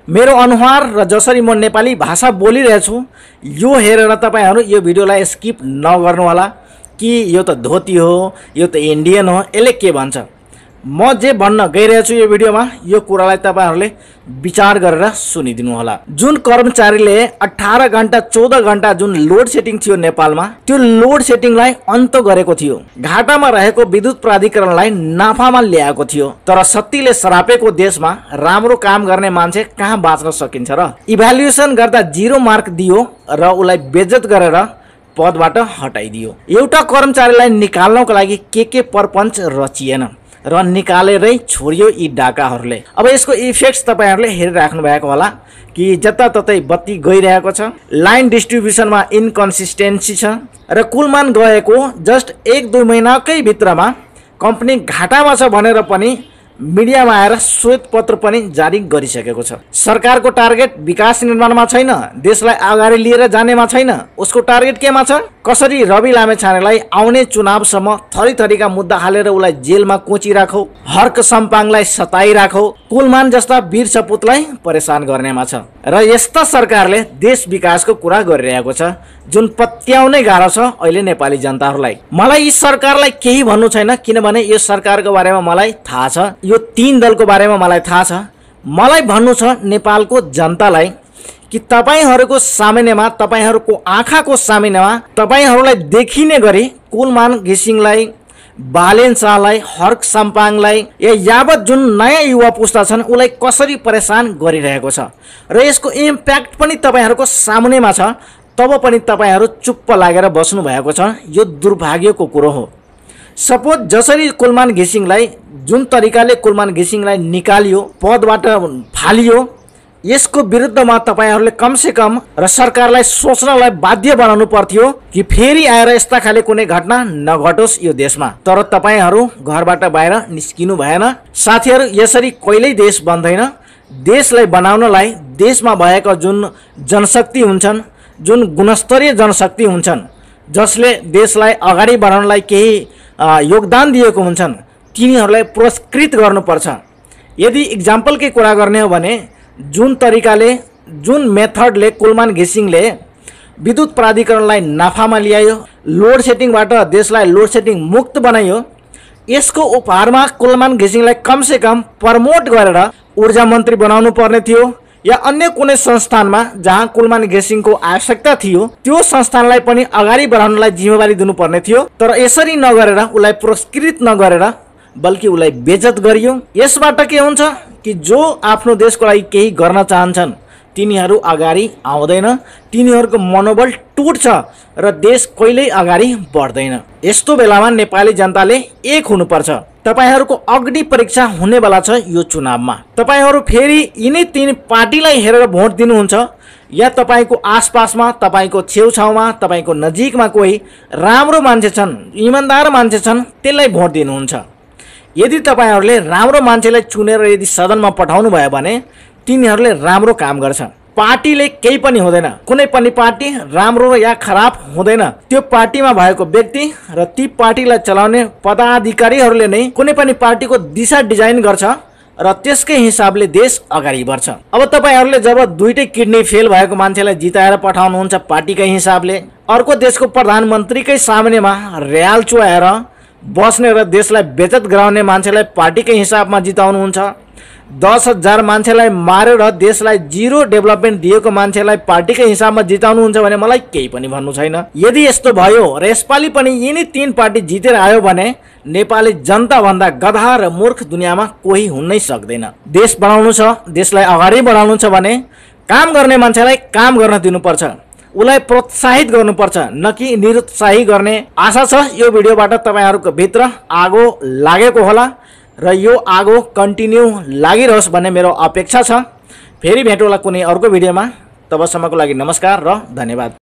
मेरो अनुहार र जसरी म नेपाली भाषा बोलिरहेछु यो हेरेर तपाईहरु यो भिडियोलाई स्किप नगर्नुहोला कि यो त धोती हो, यो त इन्डियन हो, यसले के भन्छ। म जे भन्न गइरहेछु यो भिडियोमा यो कुरालाई तपाईहरुले विचार गरेर सुनिदिनु होला। जुन कर्मचारीले 18 घण्टा 14 घण्टा जुन लोड सेटिङ थियो नेपालमा, त्यो लोड सेटिङलाई अन्त गरेको थियो, घाटामा रहेको विद्युत प्राधिकरणलाई नाफामा ल्याएको थियो। तर सत्तीले सरापेको देशमा राम्रो काम गर्ने मान्छे कहाँ बाँच्न सकिन्छ र? इभ्यालुएसन गर्दा 0 मार्क दियो र उलाई बेइज्जत गरेर पदबाट हटाइदियो। एउटा कर्मचारीलाई निकाल्नको लागि के परपञ्च रचिएन र निकालेरै छोडियो यी डाकाहरूले। अब यसको इफेक्ट्स तपाईहरुले हेरिराख्नु भएको होला कि जताततै बत्ती गइरहेको छ, लाइन डिस्ट्रिब्युसनमा इन्कन्सिस्टेन्सी छ र कुलमान गएको जस्ट 1-2 महिनाकै भित्रमा कम्पनी घाटामा छ भनेर पनि मिडियामा आएर श्वेत पत्र पनि जारी गरिसकेको छ। सरकारको टार्गेट विकास निर्माणमा छैन, देशलाई अगाडि लिएर जानेमा छैन, उसको टार्गेट केमा छ? कसरी रवि लामेछानेलाई आउने चुनावसम्म थरीथरीका मुद्दा हालेर उलाई जेलमा कोचिराखौ, हर्क सम्पाङलाई सताइराखौ, कुलमान जस्ता वीर सपुतलाई परेशान गर्नेमा छ। र यस्ता सरकारले देश विकासको कुरा गरिरहेको छ जुन पत्याउनै गाह्रो छ अहिले नेपाली जनताहरूलाई। मलाई यी सरकारलाई केही भन्नु छैन किनभने यो सरकारको बारेमा मलाई थाहा छ, यो 3 दलको बारेमा मलाई थाहा छ। मलाई भन्नु छ नेपालको जनतालाई कि तपाईहरुको सामुन्नेमा, तपाईहरुको आँखाको सामुन्नेमा तपाईहरुलाई देखिने गरी कुलमान घिसिङलाई, बालेन शाहलाई, हर्क सम्पाङलाई यावत जुन नयाँ युवा पुस्ता छन् उलाई कसरी परेशान गरिरहेको छ र यसको इम्प्याक्ट पनि तपाईहरुको सामुन्नेमा छ। तब पनि तपाईहरु चुप्प लागेर बस्नु भएको छ, यो दुर्भाग्यको कुरो हो। सपोज जसरी कुलमान घिसिङलाई जुन तरिकाले कुलमान घिसिङलाई निकालियो, पदबाट फालियो, यसको विरुद्धमा तपाईहरुले कमसे कम र सरकारलाई सोच्नलाई बाध्य बनाउनु पर्थ्यो कि फेरि आएर यस्ता खाले कुनै घटना नघटोस् यो देशमा। तर तपाईहरु घरबाट बाहिर निस्किनु भएन। साथीहरु, यसरी कहिल्यै देश बन्दैन। देशलाई बनाउनलाई देशमा भएका जुन जनशक्ति हुन्छन्, जुन गुणस्तरीय जनशक्ति हुन्छन्, जसले देशलाई अगाडि बढाउनलाई केही योगदान दिएको हुन्छन्, तिनीहरूलाई पुरस्कृत गर्नुपर्छ। यदि इक्जाम्पलकै कुरा गर्ने हो भने जुन तरिकाले, जुन मेथडले कुलमान घिसिङले विद्युत प्राधिकरणलाई नाफामा ल्यायो, लोड सेटिङबाट देशलाई लोड सेटिङ मुक्त बनायो, यसको उपहारमा कुलमान घिसिङलाई कमसे कम प्रमोट गरेर ऊर्जा मन्त्री बनाउनु पर्ने थियो या अन्य कुनै संस्थानमा जहाँ कुलमान घिसिङको आवश्यकता थियो त्यो संस्थानलाई पनि अगाडि बढाउनलाई जिम्मेवारी दिनुपर्ने थियो। तर यसरी नगरेर, उलाई पुरस्कृत नगरेर बल्कि उलाई बेइज्जत गरियो। यसबाट के हुन्छ कि जो आफ्नो देशको लागि केही गर्न चाहन्छन् तिनीहरू अगाडि आउँदैन, तिनीहरूको मनोबल टुट्छ र देश कहिल्यै अगाडि बढ्दैन। यस्तो बेलामा नेपाली जनताले एक हुनुपर्छ। तपाईहरुको अग्नि परीक्षा हुनेवाला छ यो चुनावमा। तपाईहरु फेरि यिनै 3 पार्टीलाई हेरेर भोट दिनुहुन्छ या तपाईको आसपासमा, तपाईको छेउछाउमा, तपाईको नजिकमा कोही राम्रो मान्छे छन्, इमानदार मान्छे छन्, त्यसलाई भोट दिनुहुन्छ। यदि तपाईहरुले राम्रो मान्छेलाई चुनेर यदि सदनमा पठाउनु भयो भने तिनीहरूले राम्रो काम गर्छ। पार्टीले केही पनि हुँदैन, कुनै पनि पार्टी राम्रो या खराब हुँदैन। त्यो पार्टीमा भएको व्यक्ति र ती पार्टीलाई चलाउने पदाधिकारीहरूले नै कुनै पनि पार्टीको दिशा डिजाइन गर्छ र त्यसकै हिसाबले देश अगाडि बढ्छ। अब तपाईहरुले जब दुईटै किडनी फेल भएको मान्छेलाई जिताएर पठाउनुहुन्छ पार्टीकै हिसाबले, अर्को देशको प्रधानमन्त्रीकै सामुन्नेमा र्याल चुहाएर बस्ने र देशलाई बेइज्जत गराउने मान्छेलाई पार्टीकै हिसाबमा जिताउनुहुन्छ, 10,000 मान्छेलाई मारेर देशलाई 0 डेभलपमेन्ट दिएको मान्छेलाई पार्टीकै हिसाबमा जिताउनुहुन्छ भने मलाई केही पनि भन्नु छैन। यदि यस्तो भयो र यसपालि पनि यिनै 3 पार्टी जितेर आयो भने नेपाली जनता भन्दा गधा र मूर्ख दुनियाँमा कोही हुनै सक्दैन। देश बनाउनु छ, देशलाई अगाडि बढाउनु छ भने काम गर्ने मान्छेलाई काम गर्न दिनुपर्छ, उलाई प्रोत्साहित गर्नुपर्छ, न कि निरुत्साही गर्ने। आशा छ यो भिडियोबाट तपाईहरुको भित्र आगो लागेको होला र यो आगो कन्टिन्यू लागिरहोस् भन्ने मेरो अपेक्षा छ। फेरि भेटौँला कुनै अर्को भिडियोमा। तबसम्मको लागि नमस्कार र धन्यवाद।